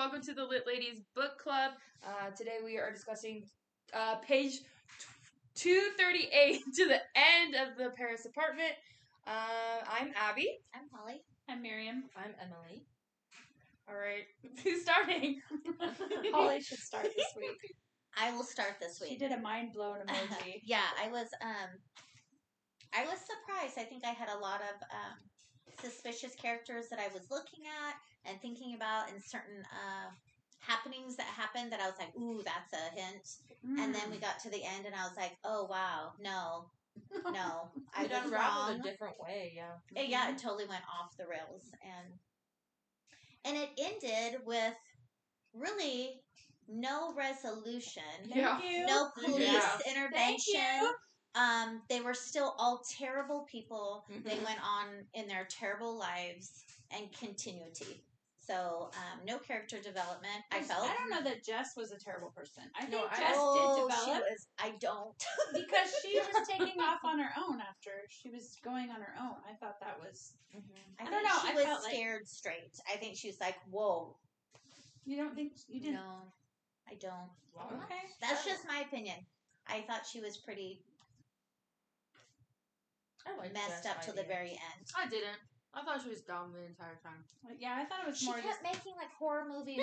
welcome to the Lit Ladies Book Club. Today we are discussing page 238 to the end of the Paris apartment. I'm Abby. I'm Holly. I'm Miriam. I'm Emily. All right, who's starting? Holly should start this week. I will start this week. She did a mind blown emoji. Yeah, I was surprised. I think I had a lot of suspicious characters that I was looking at and thinking about, and certain happenings that happened that I was like, ooh, that's a hint. And then we got to the end and I was like, oh wow, no, I was unraveled wrong. a different way, yeah. Yeah, it totally went off the rails, and it ended with really no resolution. Thank you. No police intervention. Thank you. They were still all terrible people. They went on in their terrible lives and continuity. So, no character development. I don't know that Jess was a terrible person. I think Jess did develop. She was. I don't. Because she was taking off on her own after she was going on her own. I thought that was. I don't know. She was scared straight. I think she was like, whoa. You don't think you didn't? No, I don't. Okay. That's just my opinion. I thought she was pretty messed up till the very end. I didn't. I thought she was dumb the entire time. Yeah, I thought it was She more. kept making like horror movie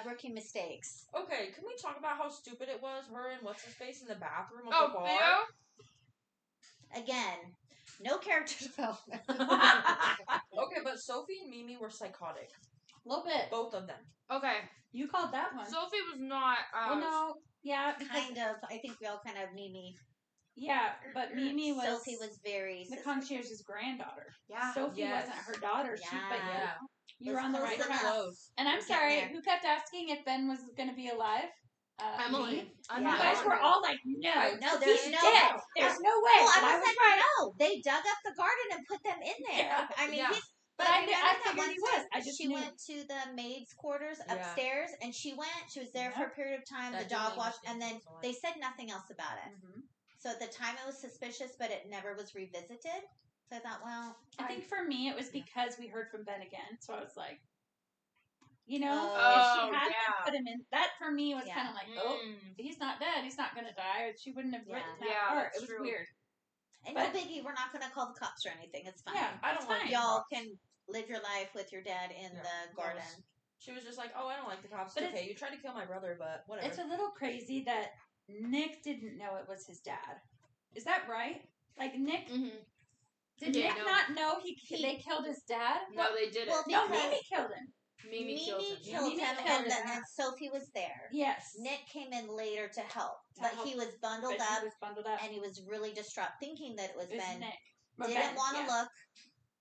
rookie mistakes. Okay, can we talk about how stupid it was? Her and what's his face in the bathroom of the bar. Yeah. Again, no character development. Okay, but Sophie and Mimi were psychotic. A little bit. Both of them. Okay. You called that one. Sophie was not. Well, no. Yeah. Kind of. I think we all kind of Mimi. Yeah, but Mimi was. Sophie was very. The concierge's granddaughter. Yeah. Sophie wasn't her daughter. Yeah. You were on the right track. And I'm sorry, who kept asking if Ben was going to be alive? Emily. You guys were all like, no, there's he's no dead. There's no way. Well, but I was like, right. no, they dug up the garden and put them in there. Yeah. I mean, but I figured he was. I just she went to the maid's quarters upstairs, and she was there for a period of time. The dog watched, and then they said nothing else about it. So at the time, it was suspicious, but it never was revisited. So I thought, well, I think for me, it was because we heard from Ben again. So I was like, if she hadn't put him in, that for me was kind of like, he's not dead. He's not going to die. Or she wouldn't have written that part. It was weird. And no biggie, we're not going to call the cops or anything. It's fine. Yeah, I don't like y'all can live your life with your dad in the garden. She was just like, oh, I don't like the cops. But okay, you tried to kill my brother, but whatever. It's a little crazy that Nick didn't know it was his dad. Is that right? Like Nick, did Nick not know they killed his dad? No, they didn't. Well, no, Mimi killed him. Mimi killed him. And then Sophie was there. Yes. Nick came in later to help, but he was bundled up, and he was really distraught, thinking that it was Ben. Nick. Didn't want to look.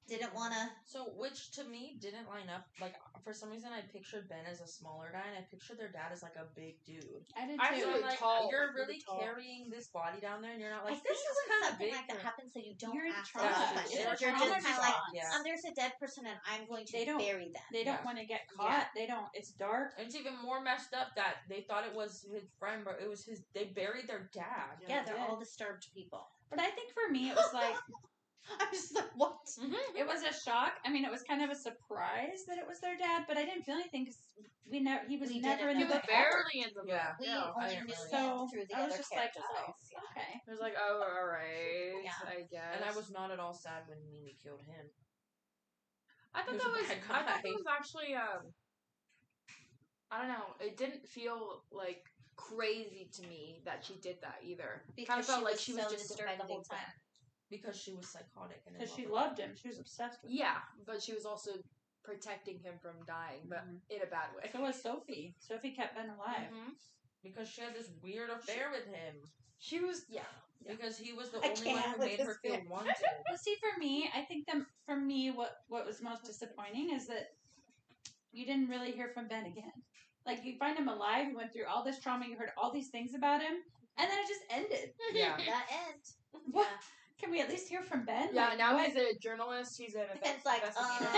Didn't want to. So, which to me didn't line up. Like, for some reason, I pictured Ben as a smaller guy, and I pictured their dad as like a big dude. I did too. So, like, tall. you're really carrying this body down there, and you're not like, this is when kind of something big. like that happens, so you don't ask trauma. questions. You're just kind of like, there's a dead person, and I'm going to bury them. They don't want to get caught. They don't. It's dark. And it's even more messed up that they thought it was his friend, but it was his. They buried their dad. Yeah, they're all disturbed people. But I think for me, it was like. I'm just like, what? It was a shock. I mean, it was kind of a surprise that it was their dad, but I didn't feel anything because he was never in the book. Barely in the book. Yeah. We only knew so through the I was other just like, characters. okay. It was like, oh, all right. Yeah. I guess. And I was not at all sad when Mimi killed him. I thought that was actually I don't know. It didn't feel like crazy to me that she did that either. Because I felt like she was just disturbed the whole time. Because she was psychotic. Because she loved him. She was obsessed with him. Yeah, but she was also protecting him from dying, but in a bad way. So was Sophie. Sophie kept Ben alive. Because she had this weird affair with him. She was, Because he was the only one who made her feel wanted. Well, see, for me, I think what was most disappointing is that you didn't really hear from Ben again. Like, you find him alive, you went through all this trauma, you heard all these things about him, and then it just ended. Yeah. That end. What? Can we at least hear from Ben? Yeah, now he's a journalist. He's an It's like, investigator.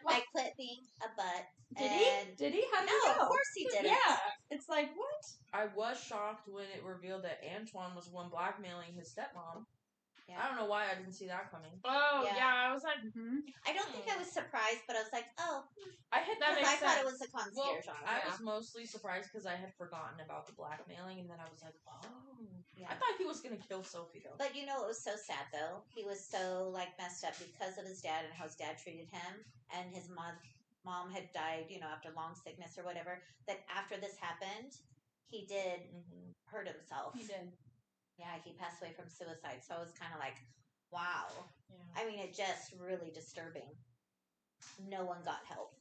I quit being a butt. Did he? How did he No, know? of course he didn't. Yeah. It's like, what? I was shocked when it revealed that Antoine was the one blackmailing his stepmom. I don't know why I didn't see that coming. Oh, yeah, I was like... I don't think I was surprised, but I was like, oh. I thought it was a concierge on it. I was mostly surprised because I had forgotten about the blackmailing, and then I was like, oh. Yeah. I thought he was going to kill Sophie, though. But you know, it was so sad, though. He was so, like, messed up because of his dad and how his dad treated him, and his mom had died, you know, after long sickness or whatever, that after this happened, he did hurt himself. He did. Yeah, he passed away from suicide. So I was kind of like, wow. Yeah. I mean, it just really disturbing. No one got help.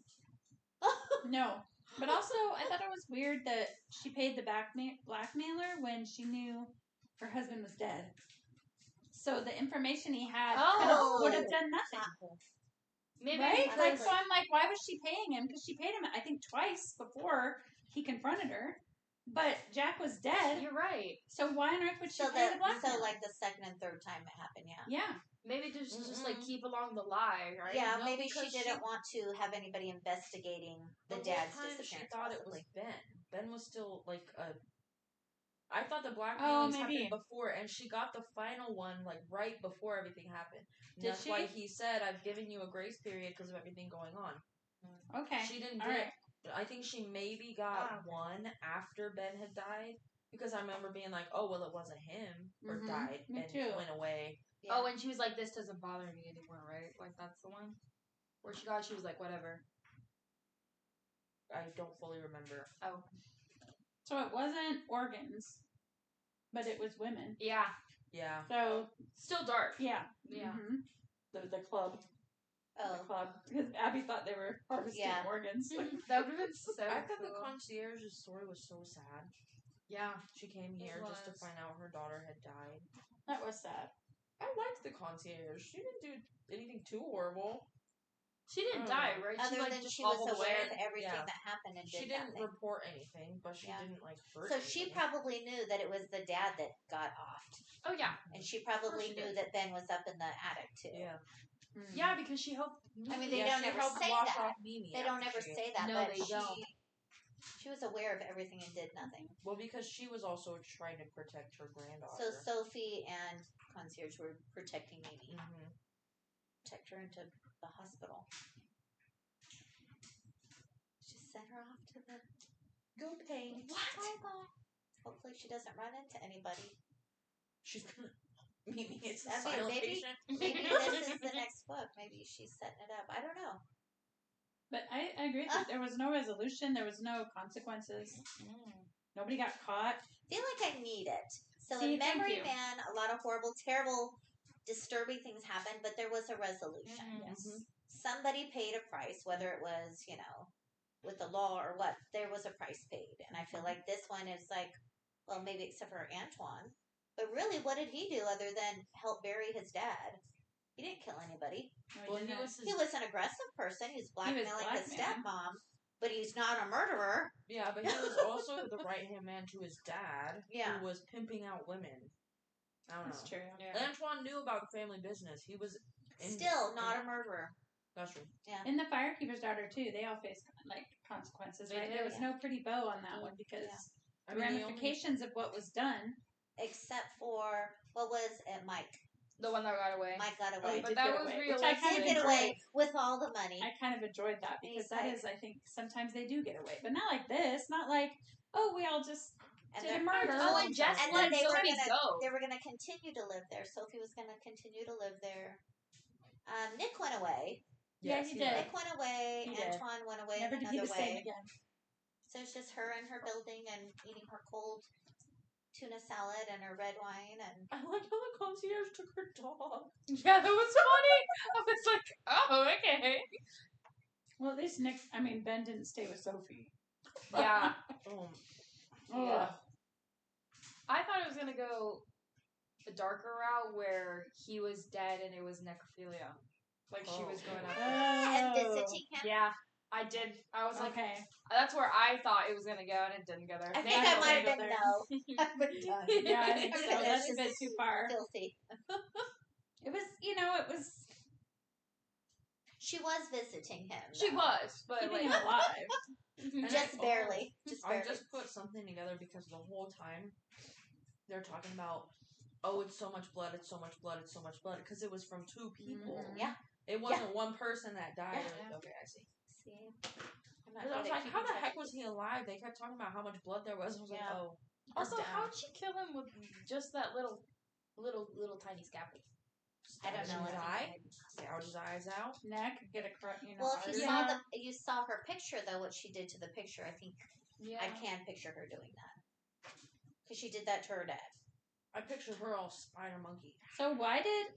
No. But also, I thought it was weird that she paid the blackmailer when she knew her husband was dead. So the information he had would have done nothing. Maybe right? Like, so I'm like, why was she paying him? Because she paid him, I think, twice before he confronted her. But Jack was dead. You're right. So why on earth would she pay the blackmail? So, like, the second and third time it happened, yeah. Yeah. Maybe just like, keep along the lie, right? Yeah, maybe she didn't want to have anybody investigating the dad's disappearance. She thought it was Ben. Ben was still, like, I thought the blackmailing happened before, and she got the final one, like, right before everything happened. That's why he said, I've given you a grace period because of everything going on. Okay. She didn't get... I think she maybe got one after Ben had died, because I remember being like, oh, well, it wasn't him, or died, and went away. Yeah. Oh, and she was like, this doesn't bother me anymore, right? Like, that's the one? Where she was like, whatever. I don't fully remember. Oh. So it wasn't organs, but it was women. Yeah. Yeah. So... Still dark. Yeah. Yeah. The club. Oh. The club. Because Abby thought they were harvesting organs. That would have been so I thought the concierge's story was so sad. Yeah. She came here just to find out her daughter had died. That was sad. I liked the concierge. She didn't do anything too horrible. She didn't die, right? Other than she was aware of everything that happened and she didn't report anything, but she didn't, like, hurt So she probably knew that it was the dad that got offed. Oh, yeah. And she probably knew that Ben was up in the attic, too. Yeah. Yeah, because she helped... I mean, they don't ever say that. They don't ever say that, no, but they don't. She was aware of everything and did nothing. Well, because she was also trying to protect her granddaughter. So Sophie and concierge were protecting Mimi. Protect her into the hospital. Just sent her off to the go paint. What? Hopefully she doesn't run into anybody. She's gonna... Maybe it's a maybe this is the next book. Maybe she's setting it up. I don't know. But I agree that there was no resolution. There was no consequences. Nobody got caught. I feel like I need it. So in Memory Man, a lot of horrible, terrible, disturbing things happened, but there was a resolution. Yes. Somebody paid a price, whether it was, you know, with the law or what. There was a price paid. And I feel like this one is like, well, maybe except for Antoine. But really, what did he do other than help bury his dad? He didn't kill anybody. No, he was an aggressive person. He was blackmailing his stepmom. But he's not a murderer. Yeah, but he was also the right-hand man to his dad, who was pimping out women. I don't know. That's true. Yeah. Antoine knew about the family business. He was... Still not a murderer. That's true. Yeah. And the firekeeper's daughter, too, they all faced, like, consequences, right? There was no pretty bow on that one because the ramifications of what was done... Except for, what was it, Mike? The one that got away. Mike got away. But that was real. He did get away with all the money. I kind of enjoyed that because that is, I think, sometimes they do get away. But not like this. Not like, oh, we all just did a murder. Oh, and Jess let Sophie go. They were going to continue to live there. Sophie was going to continue to live there. Nick went away. Yeah, he did. Nick went away. Antoine went away Never to be the same again. So it's just her in her building and eating her cold tuna salad and her red wine. And I like how the concierge took her dog. Yeah, that was funny. I was like, oh, okay. Well, at least Ben didn't stay with Sophie. Yeah. Yeah. I thought it was going to go a darker route where he was dead and it was necrophilia. Like she was going up and visiting him. Yeah. I did. I was like, okay. That's where I thought it was going to go, and it didn't go there. I think I might have been no. I've been done. Yeah, I think so. That's a bit too far. Filthy. It was, it was... She was visiting him. She was, but keeping him alive. Just barely. I just put something together because the whole time they're talking about oh, it's so much blood, it's so much blood, it's so much blood, because it was from two people. Mm-hmm. Yeah. It wasn't one person that died. Yeah. Okay, I see. Because I was like, how the heck was he alive? They kept talking about how much blood there was. I was like, oh. Also, how'd she kill him with just that little tiny scalpel? I don't know. Gouge his eyes out. Neck, get a Well, if you saw her picture though, what she did to the picture, I think I can picture her doing that because she did that to her dad. I picture her all spider monkey. So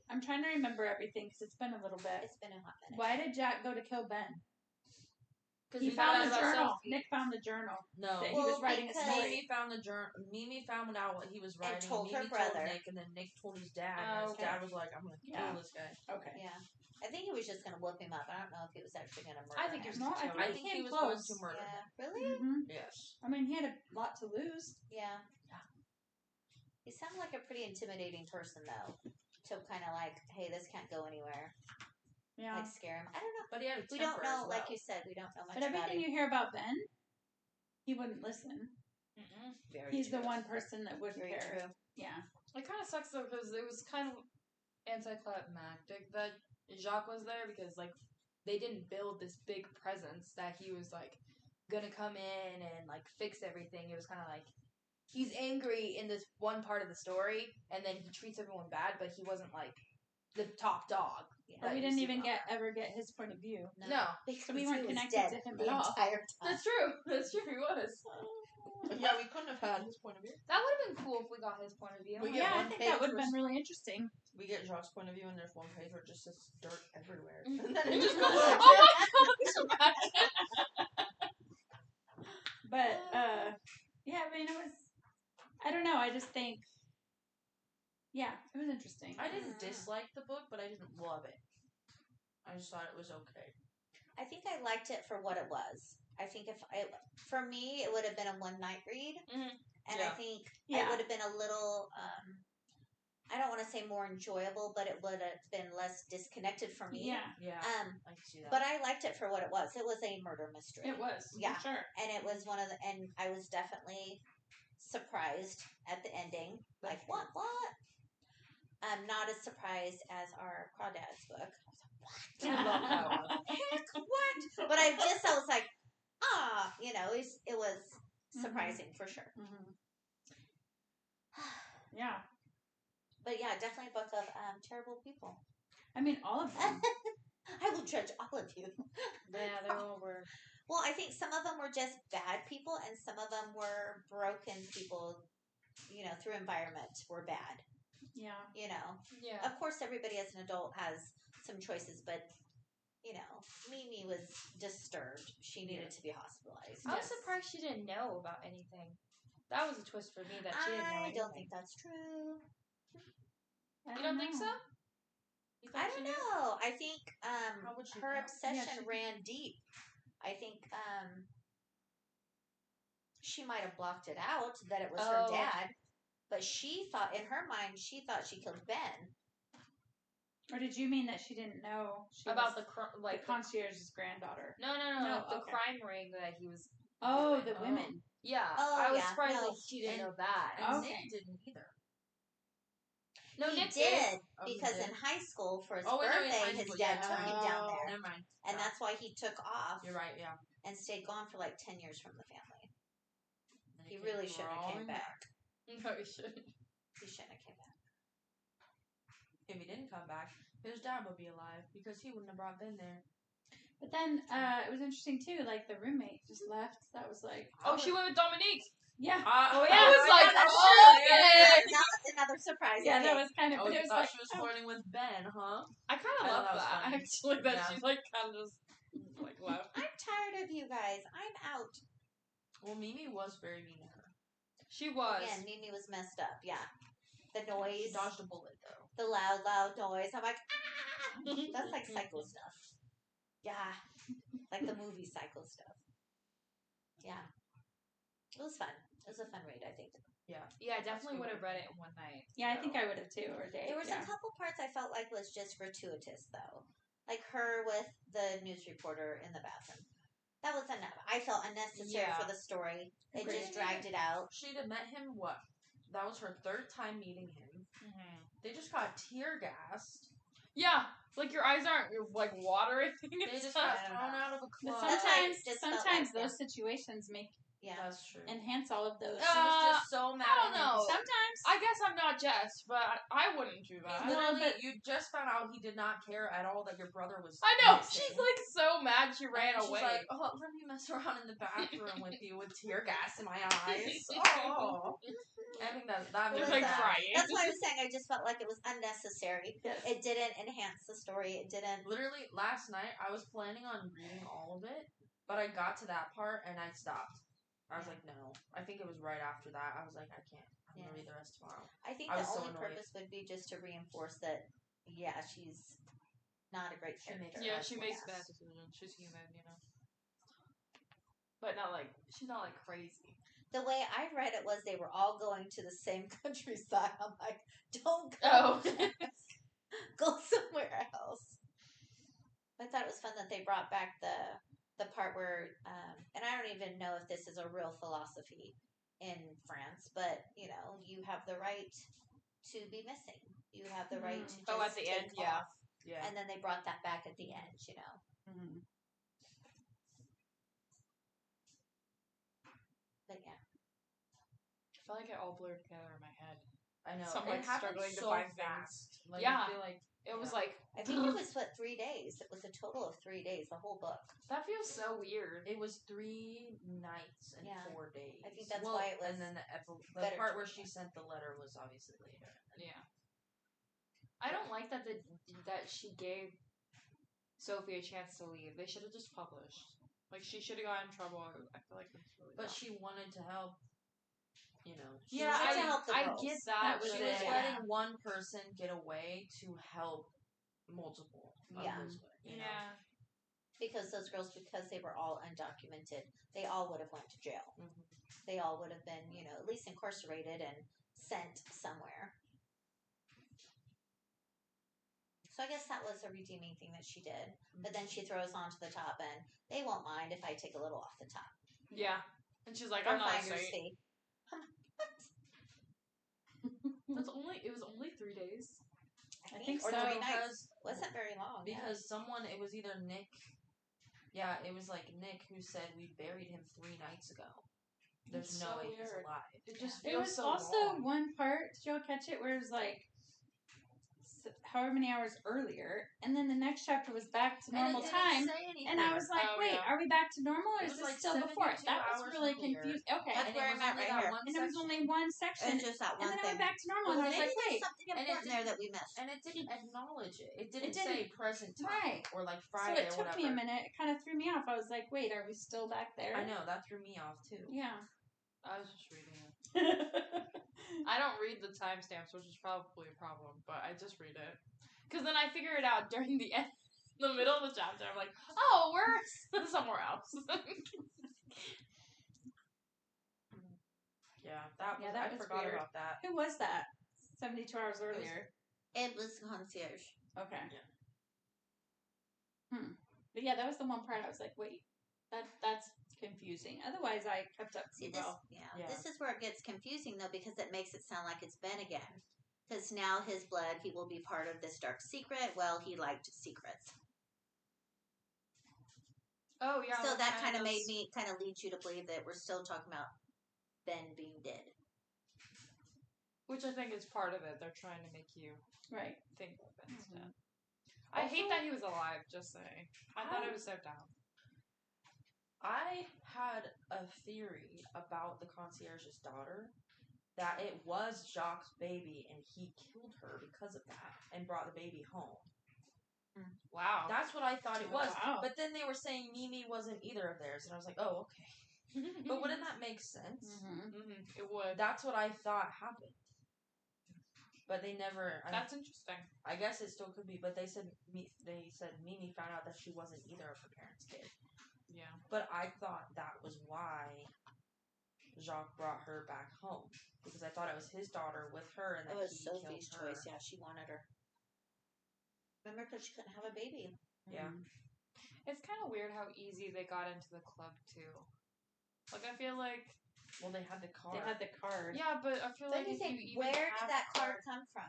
I'm trying to remember everything because it's been a little bit. It's been a hot minute. Why did Jack go to kill Ben? Because he found the journal. Nick found the journal. No, that he was writing a story. Mimi found the journal. Mimi found out what he was writing. And told Mimi her brother. told Nick, and then Nick told his dad. And his dad was like, "I'm gonna kill this guy." Okay. Yeah. I think he was just gonna whoop him up. I don't know if he was actually gonna murder him. I think he was. I think he was supposed to murder him. Really? Mm-hmm. Yes. I mean, he had a lot to lose. Yeah. He sounded like a pretty intimidating person, though. To kind of like, hey, this can't go anywhere. Yeah. Like scare him. I don't know. But we don't know, like you said, we don't know much about him. But everything you hear about Ben, he wouldn't listen. He's the one person that wouldn't care. True. Yeah. It kind of sucks though because it was kind of anticlimactic that Jacques was there because like they didn't build this big presence that he was like gonna come in and like fix everything. It was kind of like he's angry in this one part of the story and then he treats everyone bad, but he wasn't like the top dog. Or we didn't even ever get his point of view. No. So we weren't connected to him at all. Entire time. That's true. That's true. He was. Yeah, we couldn't have had his point of view. That would have been cool if we got his point of view. I think that would have been really interesting. We get Jacques' point of view, and there's one page where it just says dirt everywhere. Mm-hmm. And then it just goes, oh my god! But, yeah, I mean, it was, I don't know, I just think, yeah, it was interesting. I didn't dislike the book, but I didn't love it. I just thought it was okay. I think I liked it for what it was. I think for me, it would have been a one-night read. Mm-hmm. And I think it would have been a little, I don't want to say more enjoyable, but it would have been less disconnected from me. Yeah. I can see that. But I liked it for what it was. It was a murder mystery. It was. Yeah. For sure. And it was and I was definitely surprised at the ending. Like, what? I'm not as surprised as our Crawdads book. I was like, what? I love that one. Heck, what? But I was like, it was surprising for sure. Mm-hmm. Yeah. But yeah, definitely a book of terrible people. I mean, all of them. I will judge all of you. Yeah, they all were. Well, I think some of them were just bad people, and some of them were broken people, through environment were bad. Yeah. Yeah. Of course, everybody as an adult has some choices, but, Mimi was disturbed. She needed to be hospitalized. I was surprised she didn't know about anything. That was a twist for me that she didn't know anything. I don't think that's true. You don't think so? I don't know. I think her obsession ran deep. I think she might have blocked it out that it was her dad, but she thought, in her mind, she killed Ben. Or did you mean that she didn't know about the concierge's granddaughter? No, the crime ring that he was. The women. Yeah, I was surprised that she didn't know that. And Nick didn't either. No, Nick did because in high school for his birthday, his dad took him down there. Never mind. And that's why he took off. You're right, yeah. And stayed gone for like 10 years from the family. He really shouldn't have came back. No, he shouldn't. He shouldn't have came back. If he didn't come back, his dad would be alive because he wouldn't have brought Ben there. But then it was interesting too. Like the roommate just left. That was like, she went with Dominique. Yeah. I was like, okay. That was another surprise. Yeah, that was kind of. Oh, you thought she was flirting with Ben, huh? I kind of love that actually. That she's like kind of just like left. I'm tired of you guys. I'm out. Well, Mimi was very mean to her. She was. Yeah, Mimi was messed up. Yeah. The noise. She dodged a bullet though. The loud noise. I'm like, ah! That's like psycho stuff. Yeah. Like the movie psycho stuff. Yeah. It was fun. It was a fun read, I think. Yeah. Yeah, I definitely would have read it in one night. Yeah, I think I would have too, or a day. There was a couple parts I felt like was just gratuitous, though. Like her with the news reporter in the bathroom. That was enough. I felt unnecessary for the story. It just dragged it out. She'd have met him, that was her third time meeting him. Mm-hmm. They just got tear gassed. Yeah, like your eyes aren't like watering. They just got thrown out of a club. Sometimes those situations make. Yeah, that's true. Enhance all of those. She was just so mad. I don't know. Sometimes. I guess I'm not Jess, but I wouldn't do that. Literally, you just found out he did not care at all that your brother was. I know. Missing. She's like so mad she ran away. She's like, oh, let me mess around in the bathroom with you with tear gas in my eyes. Oh. I think that was like crying. That's why I was saying I just felt like it was unnecessary. Yes. It didn't enhance the story. It didn't. Literally, last night I was planning on reading all of it, but I got to that part and I stopped. I was like, no. I think it was right after that. I was like, I can't. I'm going to read the rest tomorrow. I think the only purpose would be just to reinforce that, yeah, she's not a great character. She makes bad decisions. She's human, you know. But she's not like crazy. The way I read it was they were all going to the same countryside. I'm like, don't go. Go somewhere else. I thought it was fun that they brought back the part where, and I don't even know if this is a real philosophy in France, but, you know, you have the right to be missing. You have the right to just at the end, off. Yeah. And then they brought that back at the end, you know. Mm-hmm. But yeah. I feel like it all blurred together in my head. I know. So I'm like struggling to find things. Like, I feel like it was like I think it was 3 days. It was a total of 3 days, the whole book. That feels so weird. It was 3 nights and 4 days. I think that's why it was. And then the part where she sent the letter was obviously later. Yeah. I don't like that that she gave Sophie a chance to leave. They should have just published. Like she should have gotten in trouble. I feel like that's really But she wanted to help. You know, I get that. She was letting one person get away to help multiple. Others, you know? Because those girls, because they were all undocumented, they all would have went to jail. Mm-hmm. They all would have been, you know, at least incarcerated and sent somewhere. So I guess that was a redeeming thing that she did. Mm-hmm. But then she throws onto the top, and they won't mind if I take a little off the top. Yeah, and she's like, I'm not a fee. It was only 3 days. I think or so. 3 nights. Wasn't very long. Because it was either Nick. Yeah, it was like Nick who said we buried him 3 nights ago. There's no way he's alive. It just feels There was so also long. one part, did y'all catch it, where it was like however many hours earlier, and then the next chapter was back to normal time, and I was like, wait, are we back to normal, or is this still before it? That was really confusing. Okay. That's where I'm at right here. And there was only one section. And just that one and then thing. I went back to normal, and I was like, wait. Something important there that we missed. And it didn't acknowledge it. It didn't say present time. Right. Or like Friday or whatever. So it took me a minute. It kind of threw me off. I was like, wait, are we still back there? I know, that threw me off too. Yeah. I was just reading it. I don't read the timestamps, which is probably a problem, but I just read it. Because then I figure it out during the end, the middle of the chapter. I'm like, oh, we're somewhere else. I forgot weird. about that. Who was that? 72 hours earlier. It was concierge. Okay. Yeah. But yeah, that was the one part I was like, wait, that's confusing. Otherwise, I kept up pretty well. This is where it gets confusing, though, because it makes it sound like it's Ben again. Because now his blood, he will be part of this dark secret. Well, he liked secrets. Oh, yeah. So that kind of made me, kind of lead you to believe that we're still talking about Ben being dead. Which I think is part of it. They're trying to make you think that Ben's dead. I hate that he was alive, just saying. I thought it was so dumb. I had a theory about the concierge's daughter. That it was Jacques' baby and he killed her because of that and brought the baby home. Wow. That's what I thought it was. Wow. But then they were saying Mimi wasn't either of theirs. And I was like, oh, okay. But wouldn't that make sense? Mm-hmm. Mm-hmm. It would. That's what I thought happened. But they never... That's interesting. I guess it still could be. But they said Mimi found out that she wasn't either of her parents' kid. Yeah. But I thought that was why Jacques brought her back home. Because I thought it was his daughter with her, and it was Sophie's choice. Yeah, she wanted her. Remember, because she couldn't have a baby. Yeah. It's kind of weird how easy they got into the club too. Like I feel like Well, they had the card. They had the card. Yeah, but I feel like if you even where have did that card come from?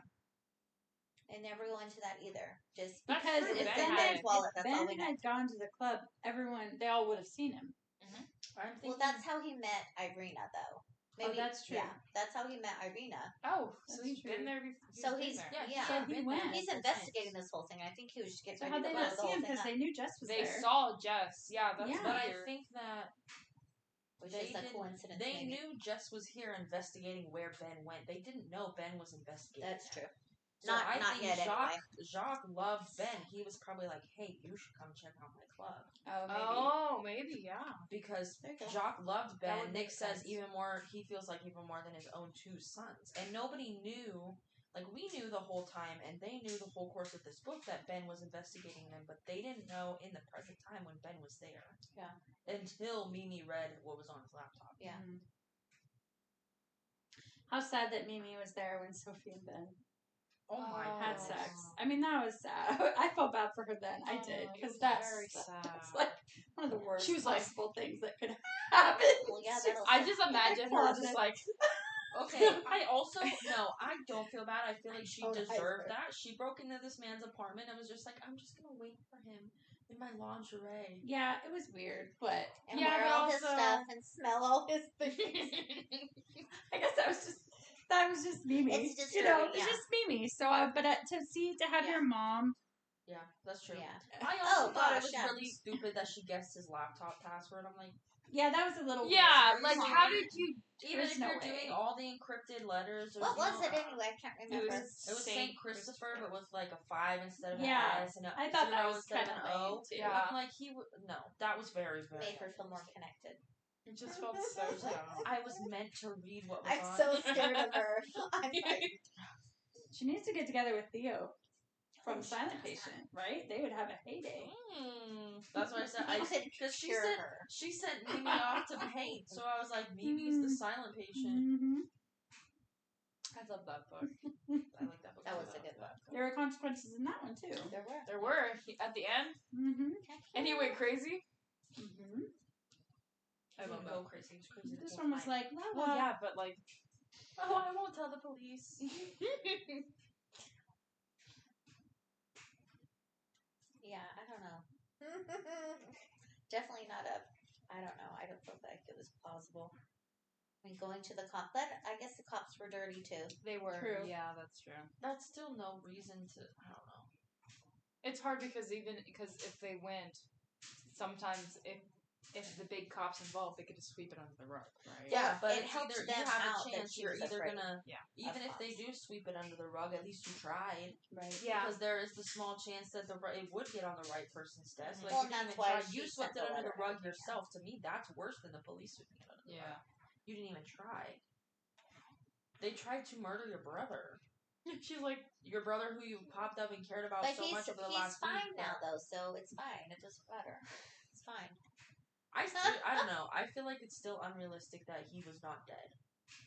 I never go into that either. Just because it was if Ben's wallet. That's all we Ben had gone to the club, they all would have seen him. Mm-hmm. Well, that's how he met Irina, though. Maybe, that's true. Yeah, that's how he met Irina. Oh, so he's been there before. So he's he's investigating this whole thing. I think he was just getting ready to blow the whole thing up. Because they knew Jess was there. They saw Jess. Yeah, that's But I think that. Which is a coincidence. They knew Jess was here investigating where Ben went. They didn't know Ben was investigating. That's true. So not think yet, Jacques loved Ben. He was probably like, "Hey, you should come check out my club." Maybe, yeah. Because Jacques loved Ben. Nick says even more. He feels like even more than his own two sons. And nobody knew. Like, we knew the whole time, and they knew the whole course of this book that Ben was investigating them, but they didn't know in the present time when Ben was there. Yeah. Until Mimi read what was on his laptop. Yeah. Mm-hmm. How sad that Mimi was there when Sophie and Ben had sex. I mean, that was sad. I felt bad for her then. I did. Because that's very sad. That's like one of the worst possible things that could happen. Well, yeah, I just imagine her just like... Okay, I don't feel bad. I feel like she deserved that. She broke into this man's apartment and was just like, I'm just gonna wait for him in my lingerie. Yeah, it was weird, but wear all his stuff and smell all his things. I guess that was just Mimi. It's just it's just Mimi. So, to have your mom. Yeah, that's true. Yeah. I also thought it was really stupid that she guessed his laptop password. I'm like, yeah, that was a little weird. Like, how did you... Even if you're doing all the encrypted letters... What was it anyway? I can't remember. It was St. Christopher, but with like a 5 instead of an S and I thought that was kind of an O. too. Yeah. I'm like, no, that was very, very... Made her feel more connected. It just felt so dumb. I was meant to read what was on. I'm so scared of her. I'm like... She needs to get together with Theo. From Silent Patient, right? They would have a heyday. That's what I said. Because she sent Mimi off to paint, so I was like, Mimi's the Silent Patient. Mm-hmm. I love that book. I like that book. That was a good book. There were consequences in that one too. There were at the end. Mm-hmm. And he went crazy. Mm-hmm. I won't go crazy. It's crazy. This one was like, well, yeah, but like, I won't tell the police. Yeah, I don't know. Definitely not I don't know. I don't feel like it was plausible. I mean, going to the cop, but I guess the cops were dirty too. They were. True. Yeah, that's true. That's still no reason to, I don't know. It's hard because if they went, sometimes if the big cops involved, they could just sweep it under the rug, right? Yeah, but it helps them you have out a chance. You're either gonna, even if cops. they do sweep it under the rug, at least you tried, right? Yeah, because there is the small chance that it would get on the right person's desk. Like, well, that's why you swept it under the rug yourself. To me, that's worse than the police sweeping it under the rug. You didn't even try. They tried to murder your brother. She's like, your brother who you popped up and cared about so much over the last week. He's fine now, though, so it's fine. It doesn't matter. It's fine. I don't know. I feel like it's still unrealistic that he was not dead.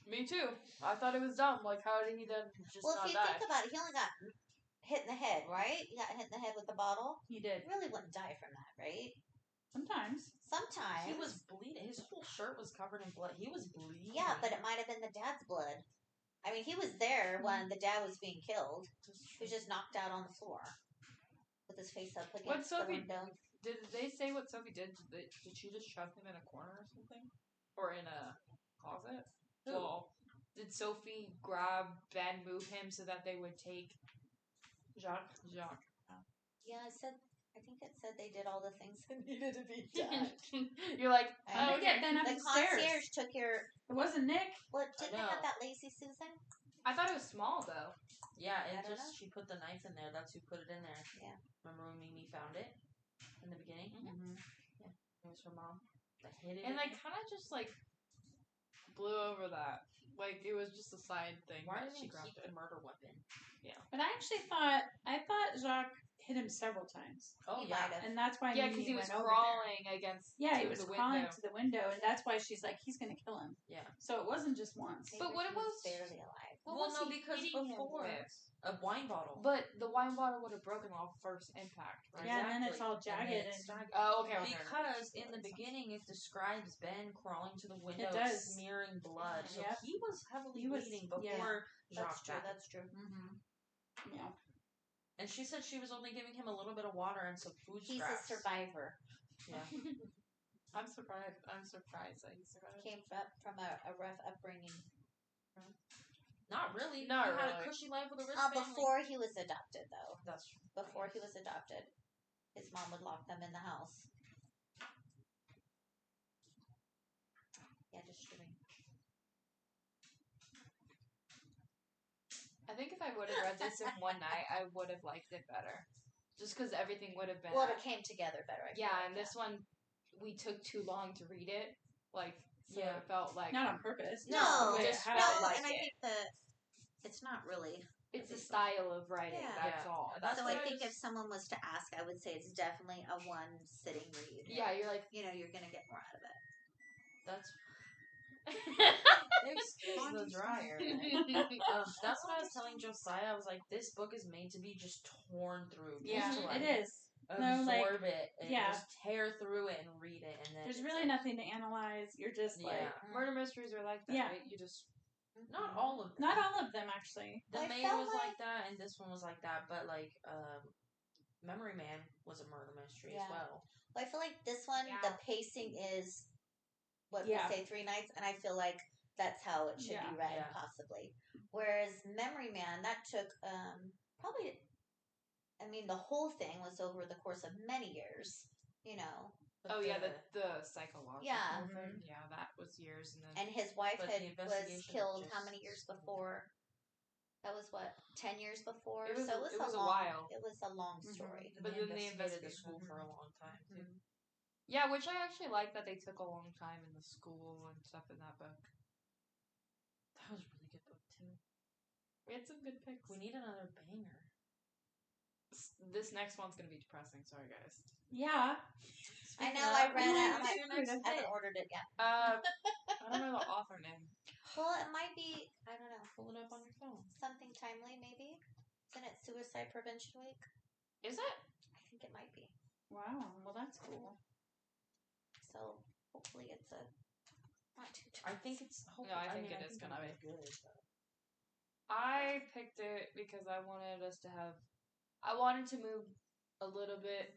Me too. I thought it was dumb. Like, how did he then just not die? Well, if you think about it, he only got hit in the head, right? He got hit in the head with the bottle. He did. He really wouldn't die from that, right? Sometimes. Sometimes. He was bleeding. His whole shirt was covered in blood. He was bleeding. Yeah, but it might have been the dad's blood. I mean, he was there when the dad was being killed. He was just knocked out on the floor with his face up against the window. Did they say what Sophie did? Did she just shove him in a corner or something? Or in a closet? Who? Well, did Sophie grab Ben, move him so that they would take Jacques? Yeah, I think it said they did all the things that needed to be done. You're like, oh, get Ben up the the stairs. Concierge took your... It wasn't Nick. What, didn't they have that lazy Susan? I thought it was small, though. Yeah, she put the knife in there. That's who put it in there. Yeah. Remember when Mimi found it? In the beginning? Mm-hmm. Yeah. It was her mom that hid it. And I kind of just, like, blew over that. Like, it was just a side thing. Why did she keep a murder weapon? Yeah. But I thought Jacques hit him several times. Oh, he yeah. And that's why because he was crawling against he was crawling to the window, and that's why she's like, he's going to kill him. Yeah. So it wasn't just once. But what it was... barely alive. Well, no, because before a wine bottle. But the wine bottle would have broken off first impact, right? Yeah, and then it's all jagged. Oh, okay. Because in the beginning, it describes Ben crawling to the window, smearing blood. So he was heavily bleeding before Jacques died. That's true. Mm-hmm. Yeah. And she said she was only giving him a little bit of water and some food He's scraps. a survivor. Yeah. I'm surprised that he survived. Came from a rough upbringing. Not really. Not he really. had a cushy life with a rich family. Before he was adopted, though. That's true. Before he was adopted, his mom would lock them in the house. Yeah, just kidding. I think if I would have read this in one night, I would have liked it better. Just because everything would have been... Well, it came together better, I feel like, and this one, we took too long to read it. Like, so Yeah. it felt like... Not on purpose. No, just and I think that it's not really... It's a style of writing, that's all. So I think if someone was to ask, I would say it's definitely a one-sitting read. Yeah, you're like... You know, you're going to get more out of it. That's... Excuse the dryer. That's what I was telling Josiah. I was like, this book is made to be just torn through. Yeah, to, like, it is. Absorb it and just tear through it and read it. And then there's really nothing to analyze. You're just like... Murder mysteries are like that, right? You just... Not all of them. Not all of them, actually. The Maid was like that, and this one was like that, but, like, Memory Man was a murder mystery as well. Well, I feel like this one, the pacing is, what we say, 3 nights, and I feel like that's how it should be read, possibly. Whereas Memory Man, that took probably, I mean, the whole thing was over the course of many years, you know. Oh, the psychological thing. Yeah, that was years. And his wife was killed how many years before? That was, 10 years before? It was a while. It was a long story. But then they investigated the school for a long time, too. Yeah, which I actually like that they took a long time in the school and stuff in that book. That was a really good book, too. We had some good picks. We need another banger. This next one's going to be depressing. Sorry, guys. Yeah. I know, I read it. I haven't ordered it yet. I don't know the author name. Well, it might be, I don't know. Pull it up on your phone. Something timely, maybe? Isn't it Suicide Prevention Week? Is it? I think it might be. Wow, well that's cool. So, hopefully it's not too tough. I think it's... I think it is going to be good. I picked it because I wanted to move a little bit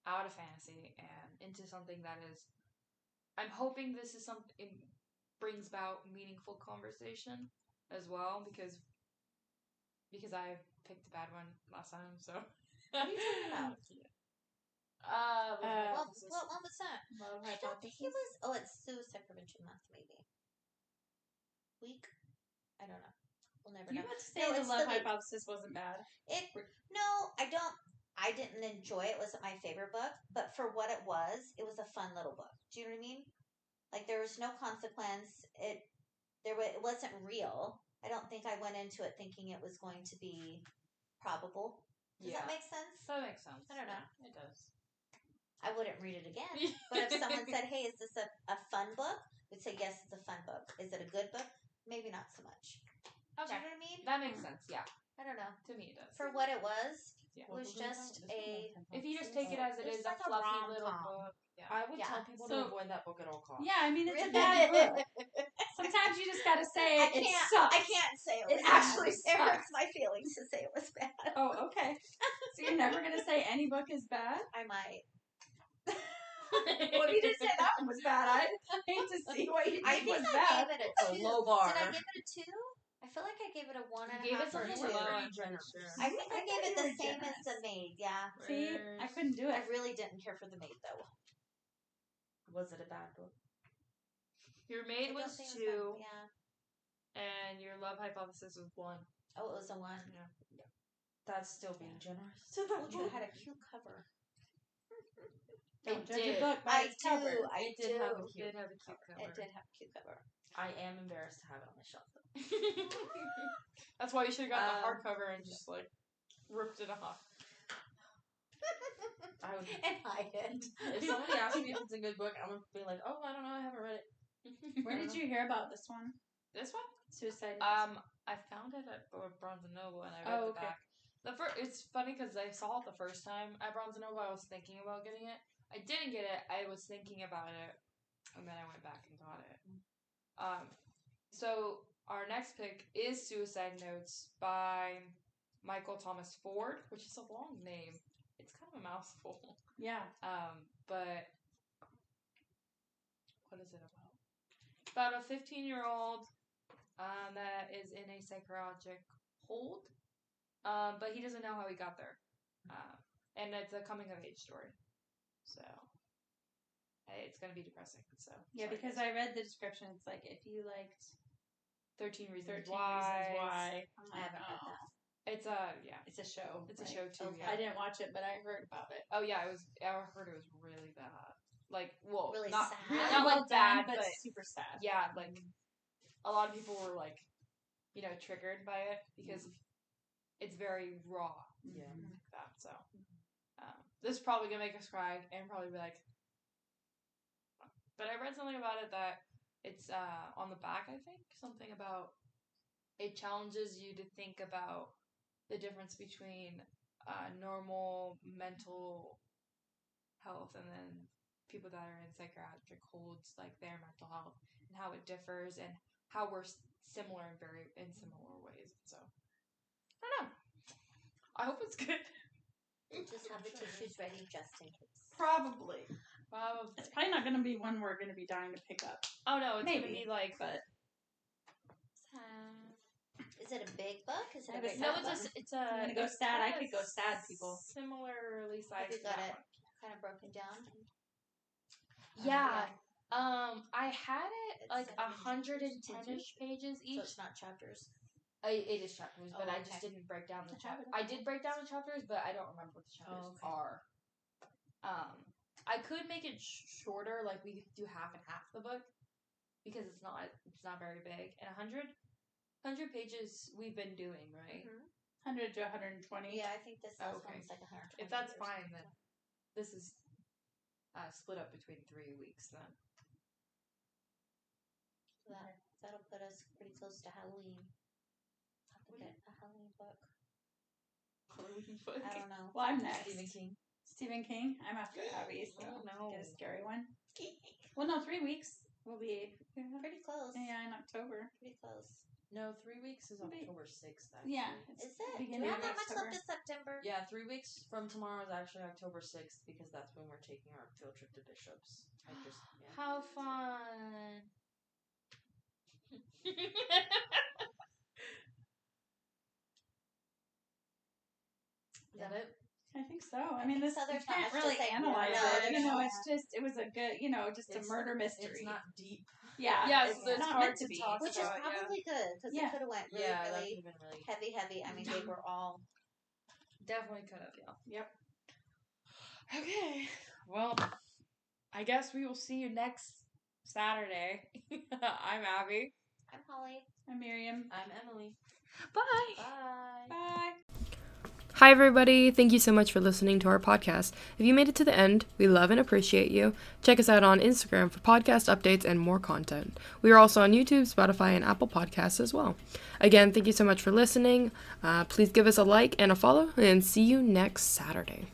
out of fantasy and into something that is... I'm hoping this is something brings about meaningful conversation as well, because I picked a bad one last time, so... What are you talking about? What one was that? I don't think it was... Oh, it's Suicide Prevention Month, maybe. Week? I don't know. We'll never know. You meant to say the Love Hypothesis wasn't bad. No, I don't... I didn't enjoy it. It wasn't my favorite book, but for what it was a fun little book. Do you know what I mean? Like, there was no consequence. It wasn't real. I don't think I went into it thinking it was going to be probable. Does that make sense? That makes sense. I don't know. Yeah, it does. I wouldn't read it again. But if someone said, hey, is this a fun book? We'd say, yes, it's a fun book. Is it a good book? Maybe not so much. Okay. Do you know what I mean? That makes sense, yeah. I don't know. To me, it does. For what it was, it was just If you just take it as it is, a fluffy little book. Yeah. I would tell people to avoid that book at all costs. Yeah, I mean, it's a bad book. Sometimes you just gotta say it sucks. I can't say it was actually sucks. It hurts my feelings to say it was bad. Oh, okay. So you're never gonna say any book is bad? I might. Well, if you didn't say that one was bad, I'd hate to see what you think was bad. I gave it a 2. Low bar. Did I give it a 2? I feel like I gave it a 1.5. You gave it something low. I think I gave it the same as The Maid, yeah. See, I couldn't do it. I really didn't care for The Maid, though. Was it a bad book? Your Maid was 2. Yeah. And your Love Hypothesis was 1. Oh, it was a 1. Yeah. That's still being generous. I told you it had a cute cover. Don't judge a book by its cover. It did have a cute cover. It did have a cute cover. I am embarrassed to have it on my shelf, though. That's why you should have got the hardcover and just, ripped it off. I would hide it. If somebody asks me if it's a good book, I'm going to be like, oh, I don't know, I haven't read it. Where did you hear about this one? This one? Suicide Notes? I found it at Barnes & Noble, and I read the back. It's funny because I saw it the first time at Barnes & Noble. I was thinking about getting it. I didn't get it. I was thinking about it, and then I went back and got it. So our next pick is Suicide Notes by Michael Thomas Ford, which is a long name. It's kind of a mouthful. Yeah. But what is it about? It's about a 15-year-old that is in a psychiatric hold, but he doesn't know how he got there. And it's a coming-of-age story. So it's going to be depressing. So yeah, because I read the description. It's like if you liked 13 Reasons Why. I haven't read that. It's a show. It's a show too. Okay. Yeah. I didn't watch it, but I heard about it. Oh yeah, I heard it was really bad. Like, well, really not sad. Not like bad, but super sad. Yeah, like a lot of people were like, triggered by it because it's very raw. Yeah. Like that. So this is probably gonna make us cry and probably be like. But I read something about it that it's on the back. I think something about it challenges you to think about the difference between normal mental health and then people that are in psychiatric holds, like their mental health, and how it differs and how we're similar in similar ways. So I don't know. I hope it's good. Just have the tissues ready just in case. Probably. It's probably not going to be one we're going to be dying to pick up. Oh no, it's going to be like, but. Is it a big book? Is it a big No, book? it's a. I'm gonna go sad. I could go sad, people. Similarly sized. Have you got it kind of broken down? Yeah. I had it like 110-ish pages each. So it's not chapters. It is chapters, but I just didn't break down the chapters. I did break down the chapters, but I don't remember what the chapters are. I could make it shorter, like we could do half and half the book, because it's not very big. And 100 pages we've been doing, right? 100 to 120. Yeah, I think this last one's like 120. If that's fine, then this is split up between 3 weeks then. That'll put us pretty close to Halloween. Have to get a Halloween book. I don't know. Well, I'm next. Stephen King. I'm after Abby, so get a scary one. Okay. Well, no, 3 weeks will be pretty close. Yeah, in October. Pretty close. No, 3 weeks is October 6th. Actually. Yeah. Is it? Do we have that much left in September? Yeah, 3 weeks from tomorrow is actually October 6th because that's when we're taking our field trip to Bishop's. How fun. Is that it? I think so. I mean, this so you can't really analyze it. It was a good, just a murder mystery. It's not deep. Yeah, yeah, it's not hard to talk which about. Which is probably good because it could have went really heavy. I mean, they were all definitely could have. Yeah. Yep. Okay. Well, I guess we will see you next Saturday. I'm Abby. I'm Holly. I'm Miriam. I'm Emily. Bye. Bye. Bye. Hi, everybody. Thank you so much for listening to our podcast. If you made it to the end, we love and appreciate you. Check us out on Instagram for podcast updates and more content. We are also on YouTube, Spotify, and Apple Podcasts as well. Again, thank you so much for listening. Please give us a like and a follow, and see you next Saturday.